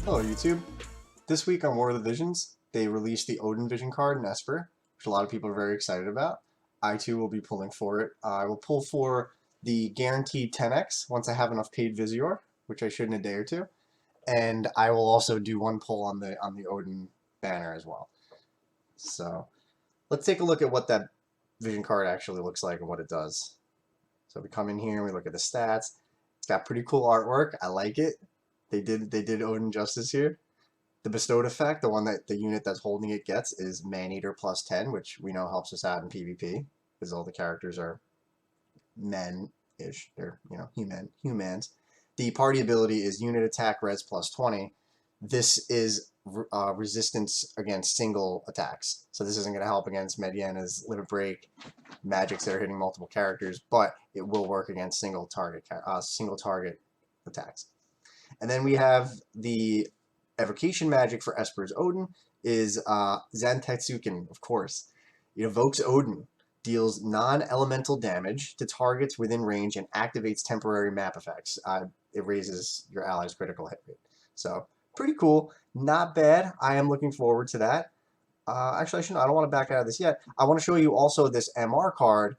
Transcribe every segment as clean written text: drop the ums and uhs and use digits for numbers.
Hello YouTube. This week on War of the Visions, they released the Odin Vision card in Esper, which a lot of people are very excited about. I too will be pulling for it. I will pull for the guaranteed 10x once I have enough paid Visior, which I should in a day or two. And I will also do one pull on the Odin banner as well. So let's take a look at what that Vision card actually looks like and what it does. So we come in here and we look at the stats. It's got pretty cool artwork. I like it. They did Odin justice here. The bestowed effect, the one that the unit that's holding it gets, is Man-Eater plus 10, which we know helps us out in PvP, because all the characters are men-ish. They're, humans. The party ability is unit attack res plus 20. This is resistance against single attacks. So this isn't going to help against Mediena's Limit Break, magics that are hitting multiple characters, but it will work against single target attacks. And then we have the evocation magic for Esper's Odin is Zantetsuken, of course. It evokes Odin, deals non-elemental damage to targets within range, and activates temporary map effects. It raises your ally's critical hit rate. So, pretty cool. Not bad. I am looking forward to that. Actually, I don't want to back out of this yet. I want to show you also this MR card.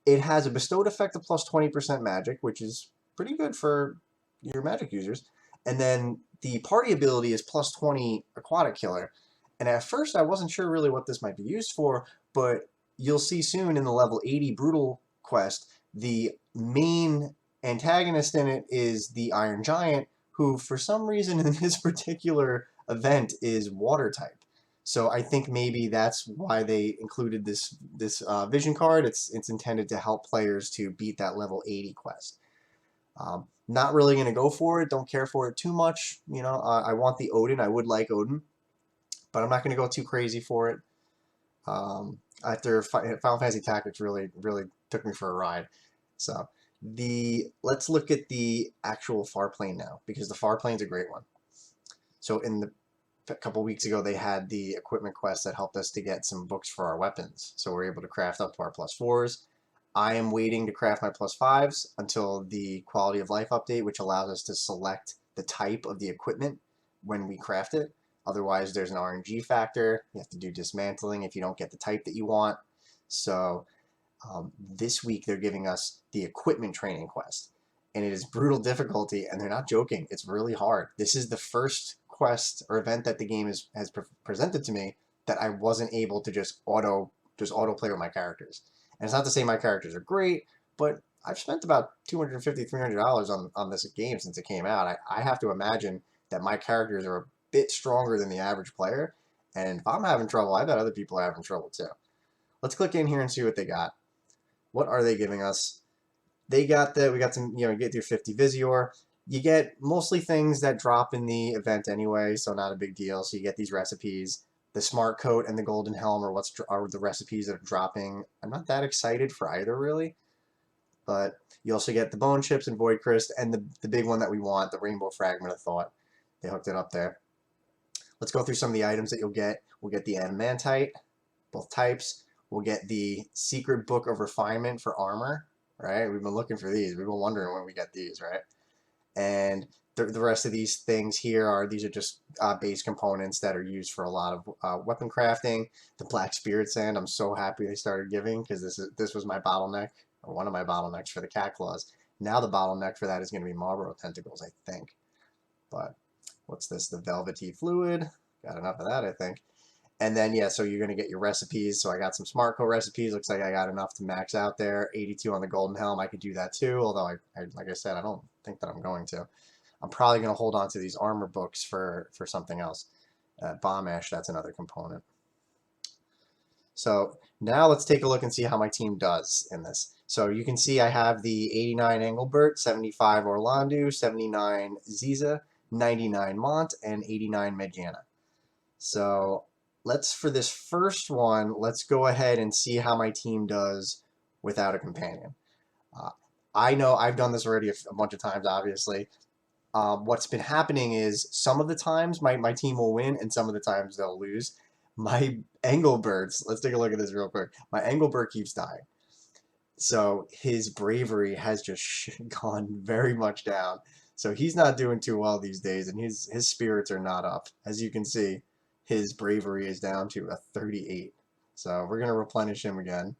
It has a bestowed effect of plus 20% magic, which is pretty good for your magic users. And then the party ability is plus 20 aquatic killer. And at first I wasn't sure really what this might be used for, but you'll see soon in the level 80 brutal quest, the main antagonist in it is the Iron Giant, who for some reason in this particular event is water type. So I think maybe that's why they included this vision card. It's intended to help players to beat that level 80 quest. Not really going to go for it. Don't care for it too much. I want the Odin. I would like Odin, but I'm not going to go too crazy for it. After Final Fantasy Tactics really took me for a ride. So let's look at the actual far plane now, because the far plane's a great one. So a couple weeks ago, they had the equipment quest that helped us to get some books for our weapons. So we're able to craft up to our +4s. I am waiting to craft my +5s until the quality of life update, which allows us to select the type of the equipment when we craft it. Otherwise, there's an RNG factor. You have to do dismantling if you don't get the type that you want. So this week, they're giving us the equipment training quest. And it is brutal difficulty, and they're not joking. It's really hard. This is the first quest or event that the game has presented to me that I wasn't able to just auto play with my characters. And it's not to say my characters are great, but I've spent about $250, $300 on this game since it came out. I have to imagine that my characters are a bit stronger than the average player. And if I'm having trouble, I bet other people are having trouble too. Let's click in here and see what they got. What are they giving us? We got some, you get your 50 Visior. You get mostly things that drop in the event anyway, so not a big deal. So you get these recipes. The Smart Coat and the Golden Helm are the recipes that are dropping. I'm not that excited for either, really. But you also get the Bone Chips and Void Crest, and the big one that we want, the Rainbow Fragment of Thought. They hooked it up there. Let's go through some of the items that you'll get. We'll get the Adamantite, both types. We'll get the Secret Book of Refinement for armor, right? We've been looking for these. We've been wondering when we get these, right? And the rest of these things here are just base components that are used for a lot of weapon crafting. The Black Spirit Sand, I'm so happy they started giving, because this was my bottleneck, or one of my bottlenecks for the Cat Claws. Now the bottleneck for that is going to be Marlboro Tentacles, I think. But what's this? The Velvety Fluid. Got enough of that, I think. And then, yeah, so you're going to get your recipes. So I got some Smart Co recipes. Looks like I got enough to max out there. 82 on the Golden Helm. I could do that too, although, like I said, I don't think that I'm going to. I'm probably going to hold on to these armor books for something else. Bomb Ash, that's another component. So now let's take a look and see how my team does in this. So you can see I have the 89 Engelbert, 75 Orlando, 79 Ziza, 99 Mont, and 89 Mediana. So for this first one, let's go ahead and see how my team does without a companion. I know I've done this already a bunch of times, obviously. What's been happening is some of the times my team will win and some of the times they'll lose. My Engelberts, let's take a look at this real quick. My Engelbert keeps dying. So his bravery has just gone very much down. So he's not doing too well these days, and his spirits are not up. As you can see, his bravery is down to a 38. So we're gonna replenish him again,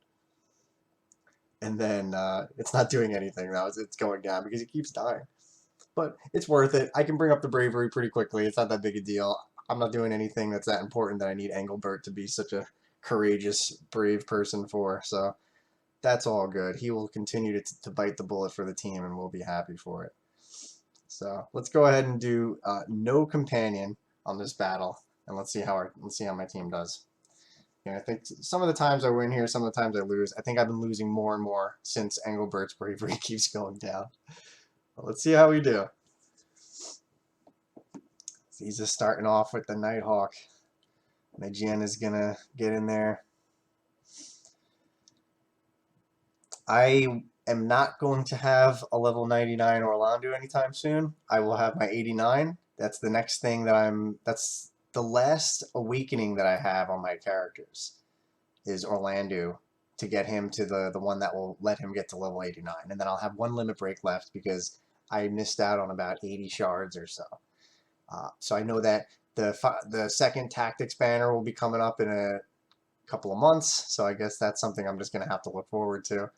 and then it's not doing anything now. It's going down because he keeps dying. But it's worth it. I can bring up the bravery pretty quickly. It's not that big a deal. I'm not doing anything that's that important that I need Engelbert to be such a courageous, brave person for. So that's all good. He will continue to bite the bullet for the team, and we'll be happy for it. So let's go ahead and do no companion on this battle, and let's see how my team does. I think some of the times I win here, some of the times I lose. I think I've been losing more and more since Engelbert's bravery keeps going down. But let's see how we do. So he's just starting off with the Nighthawk. Magienne is gonna get in there. I am not going to have a level 99 Orlando anytime soon. I will have my 89. That's the next thing that's the last awakening that I have on my characters is Orlando, to get him to the one that will let him get to level 89. And then I'll have one limit break left because I missed out on about 80 shards or so. So I know that the second tactics banner will be coming up in a couple of months. So I guess that's something I'm just going to have to look forward to.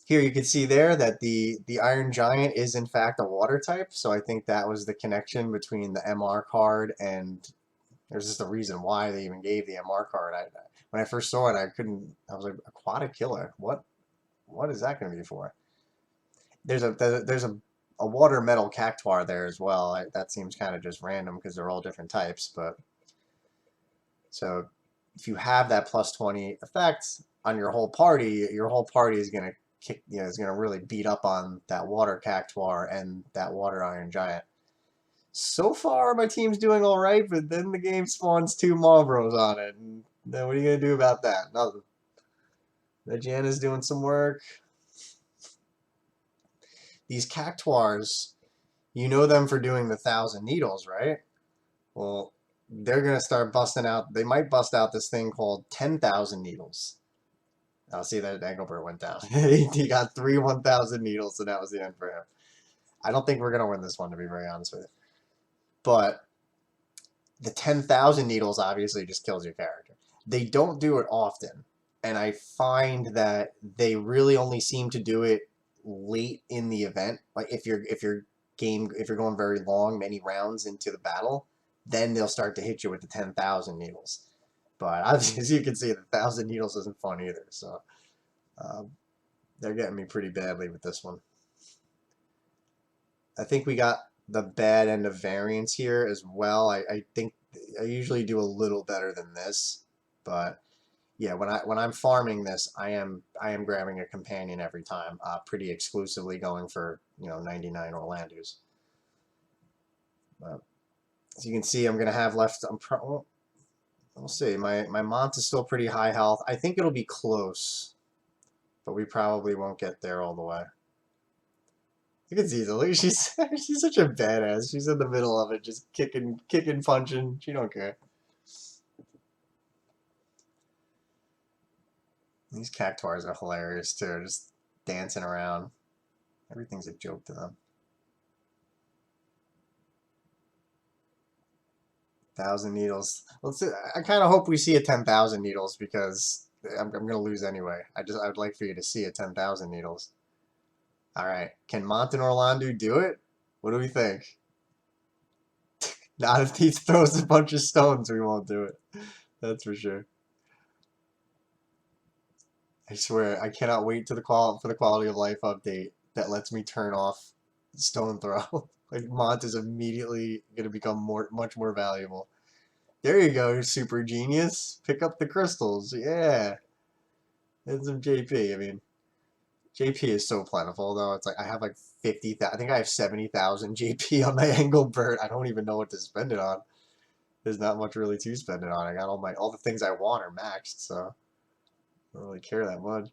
Here you can see there that the Iron Giant is in fact a water type, so I think that was the connection between the MR card and there's just a reason why they even gave the MR card. When I first saw it, I was like, Aquatic Killer? What is that going to be for? There's a water metal cactuar there as well. That seems kind of just random because they're all different types, but so if you have that plus 20 effect on your whole party is going to is going to really beat up on that water cactuar and that water Iron Giant. So far, my team's doing all right, but then the game spawns 2 Marlboros on it, and then what are you going to do about that? Nothing. Magienne's doing some work. These cactuars, you know them for doing the 1,000 needles, right? Well, they're going to start busting out. They might bust out this thing called 10,000 needles. I'll see that Engelbert went down. He got 3 1,000 needles, and that was the end for him. I don't think we're going to win this one, to be very honest with you. But the 10,000 needles obviously just kills your character. They don't do it often, and I find that they really only seem to do it late in the event. Like if you're going very long, many rounds into the battle, then they'll start to hit you with the 10,000 needles. But as you can see, the 1,000 needles isn't fun either. So they're getting me pretty badly with this one. I think we got the bad end of variance here as well. I think I usually do a little better than this, but yeah, when I'm farming this, I am grabbing a companion every time, pretty exclusively going for 99 Orlandos. As you can see, I'm gonna have left. We'll see. My Mont is still pretty high health. I think it'll be close, but we probably won't get there all the way. You can see, look, she's such a badass. She's in the middle of it, just kicking, punching. She don't care. These cactuars are hilarious too, just dancing around. Everything's a joke to them. 1,000 needles. Let's see, I kind of hope we see a 10,000 needles because I'm gonna lose anyway. I'd like for you to see a 10,000 needles. All right, can Mont and Orlando do it? What do we think? Not if he throws a bunch of stones, we won't do it. That's for sure. I swear, I cannot wait for the quality of life update that lets me turn off stone throw. Like Mont is immediately going to become much more valuable. There you go, super genius. Pick up the crystals. Yeah. And some JP. I mean, JP is so plentiful though. It's like I have like 50,000. I think I have 70,000 JP on my Engelbert. I don't even know what to spend it on. There's not much really to spend it on. I got all the things I want are maxed, so I don't really care that much.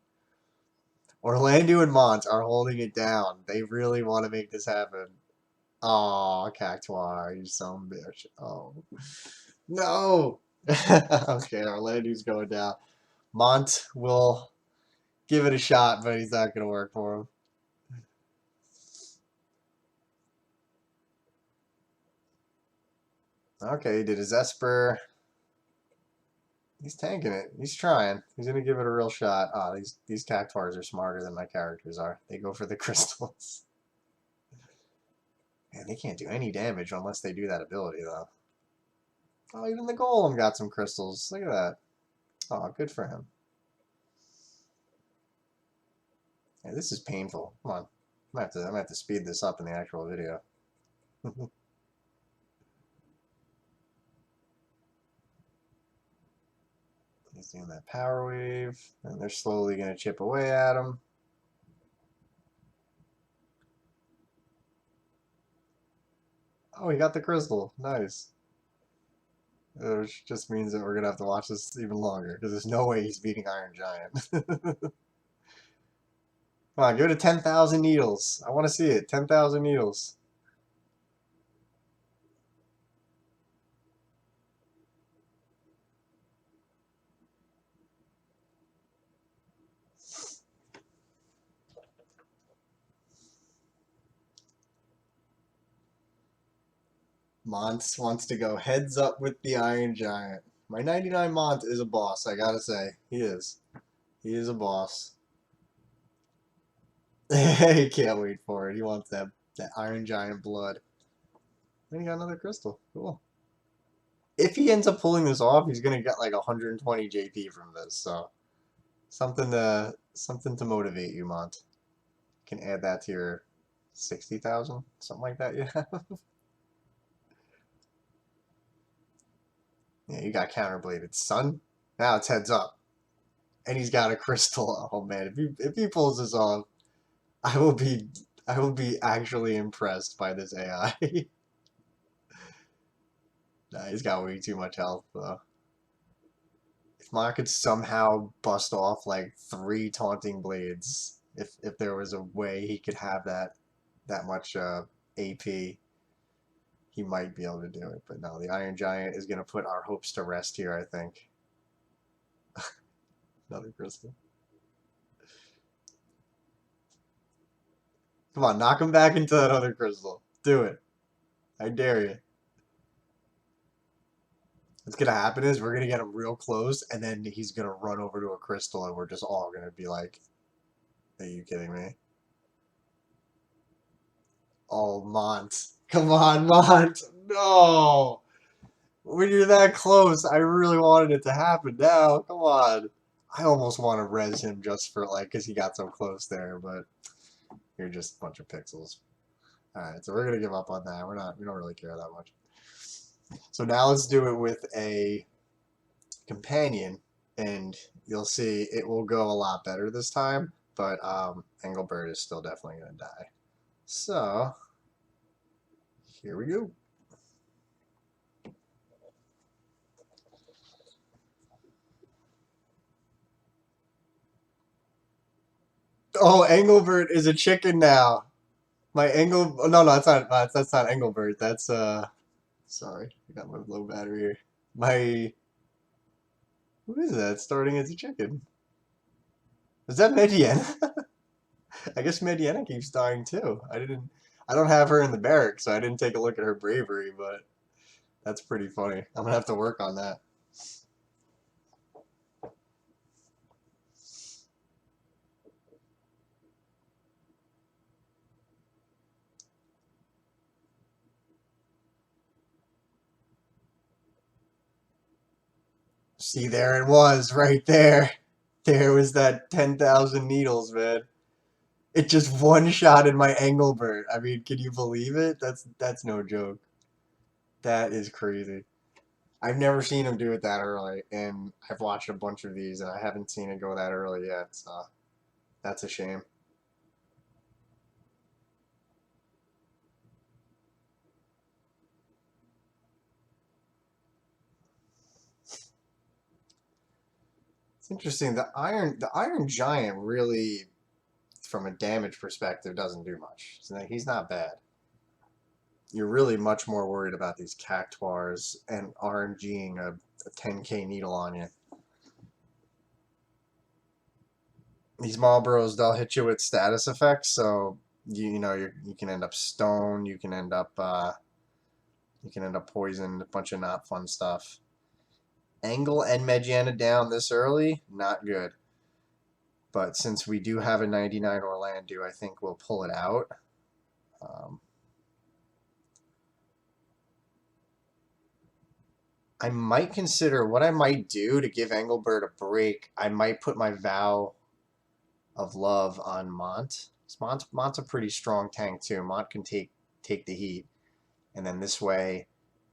Orlando and Mont are holding it down. They really want to make this happen. Aw, Cactuar, you son of a bitch. Oh. No! Okay, Orlando's going down. Mont will give it a shot, but he's not going to work for him. Okay, he did his Esper. He's tanking it. He's trying. He's gonna give it a real shot. Ah, these cactuars are smarter than my characters are. They go for the crystals. Man, they can't do any damage unless they do that ability, though. Oh, even the golem got some crystals. Look at that. Oh, good for him. Yeah, this is painful. Come on. I'm gonna have to speed this up in the actual video. He's doing that power wave, and they're slowly gonna chip away at him. Oh, he got the crystal. Nice. Which just means that we're gonna have to watch this even longer, because there's no way he's beating Iron Giant. Come on, give it a 10,000 needles. I want to see it. 10,000 needles. Mont wants to go heads up with the Iron Giant. My 99 Mont is a boss, I gotta say. He is. He is a boss. He can't wait for it. He wants that Iron Giant blood. Then he got another crystal. Cool. If he ends up pulling this off, he's gonna get like 120 JP from this. So something to motivate you, Mont. You can add that to your 60,000, something like that. Yeah. Yeah, you got counterbladed, son. Now it's heads up, and he's got a crystal. Oh man, if he pulls this off, I will be actually impressed by this AI. Nah, he's got way too much health though. If Mont could somehow bust off like 3 taunting blades, if there was a way he could have that much AP, he might be able to do it. But no, the Iron Giant is gonna put our hopes to rest here, I think. Another crystal. Come on, knock him back into that other crystal. Do it. I dare you. What's gonna happen is we're gonna get him real close, and then he's gonna run over to a crystal, and we're just all gonna be like, "Are you kidding me?" Oh, Mont. Come on, Mont. No. When you're that close, I really wanted it to happen now. Come on. I almost want to res him just for like, because he got so close there, but you're just a bunch of pixels. Alright, so we're gonna give up on that. We don't really care that much. So now let's do it with a companion, and you'll see it will go a lot better this time, but Engelbert is still definitely gonna die. So here we go. Oh, Engelbert is a chicken now. My Engel, no, that's not Engelbert. That's sorry, I got my low battery here. My, who is that starting as a chicken? Is that Mediana? I guess Mediana keeps dying too. I don't have her in the barracks, so I didn't take a look at her bravery, but that's pretty funny. I'm gonna have to work on that. See, there it was, right there. There was that 10,000 needles, man. It just one-shotted my Engelbert. I mean, can you believe it? That's no joke. That is crazy. I've never seen him do it that early, and I've watched a bunch of these, and I haven't seen it go that early yet, so that's a shame. It's interesting. The Iron Giant really, from a damage perspective, doesn't do much. So he's not bad. You're really much more worried about these cactuars and RNGing a 10k needle on you. These Marlboros, they'll hit you with status effects, so you can end up stone, you can end up You can end up poisoned, a bunch of not fun stuff. Angle and Mediana down this early, not good. But since we do have a 99 Orlando, I think we'll pull it out. I might consider what I might do to give Engelbert a break. I might put my Vow of Love on Mont. Mont's a pretty strong tank too. Mont can take the heat, and then this way,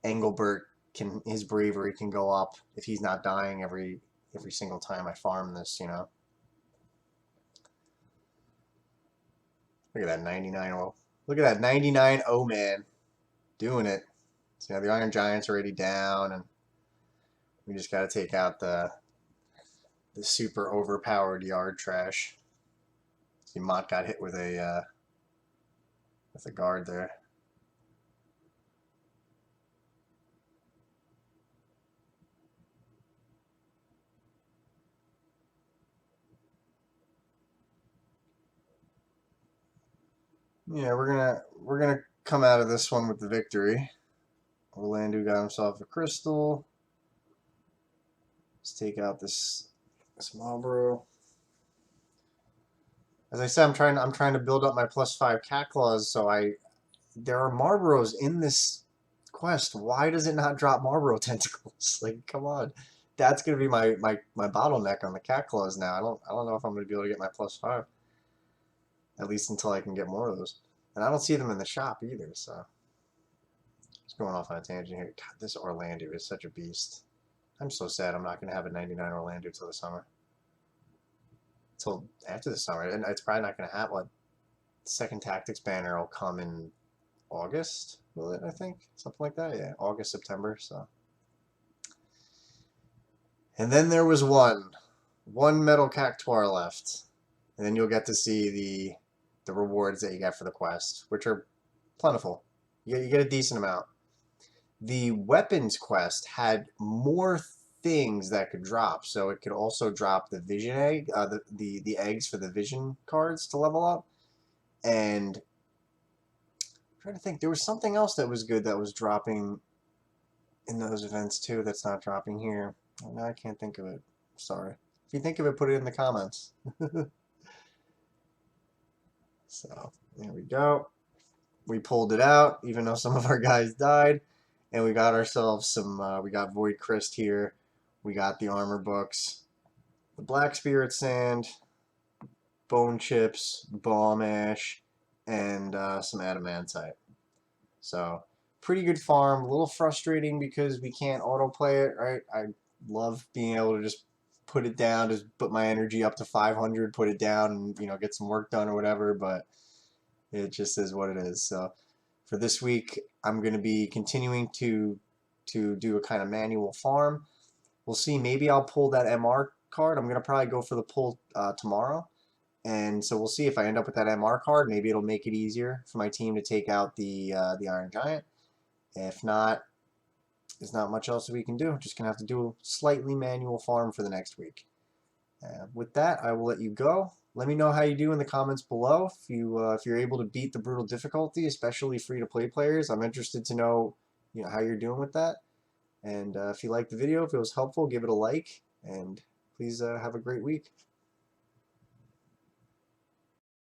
Engelbert can his bravery can go up if he's not dying every single time I farm this. You know. Look at that 99 oh. Look at that 99 oh man, doing it. So the Iron Giant's already down, and we just got to take out the super overpowered yard trash. See, Mott got hit with a guard there. Yeah, we're gonna come out of this one with the victory. Orlando got himself a crystal. Let's take out this Marlboro. As I said, I'm trying to build up my +5 cat claws, so there are Marlboros in this quest. Why does it not drop Marlboro tentacles? Like, come on. That's gonna be my bottleneck on the cat claws now. I don't know if I'm gonna be able to get my +5. At least until I can get more of those. And I don't see them in the shop either, so just going off on a tangent here. God, this Orlando is such a beast. I'm so sad I'm not gonna have a 99 Orlando till the summer. Till after the summer. And it's probably not gonna have what second tactics banner will come in August, will it, I think? Something like that, yeah. August, September, so. And then there was one metal cactuar left. And then you'll get to see the rewards that you get for the quest, which are plentiful. You get a decent amount. The weapons quest had more things that could drop, so it could also drop the vision egg, the eggs for the vision cards to level up. And I'm trying to think, there was something else that was good that was dropping in those events too that's not dropping here. No, I can't think of it. Sorry. If you think of it, put it in the comments. So there we go. We pulled it out, even though some of our guys died, and we got ourselves some. We got Void Crest here. We got the armor books, the Black Spirit Sand, Bone Chips, Bomb Ash, and some Adamantite. So pretty good farm. A little frustrating because we can't autoplay it, right? I love being able to just put it down, just put my energy up to 500, put it down, and get some work done or whatever. But it just is what it is. So for this week, I'm going to be continuing to do a kind of manual farm. We'll see. Maybe I'll pull that MR card. I'm going to probably go for the pull tomorrow. And so we'll see if I end up with that MR card. Maybe it'll make it easier for my team to take out the Iron Giant. If not, there's not much else we can do. Just going to have to do a slightly manual farm for the next week. With that, I will let you go. Let me know how you do in the comments below. If you're able to beat the brutal difficulty, especially free-to-play players, I'm interested to know how you're doing with that. And if you liked the video, if it was helpful, give it a like. And please have a great week.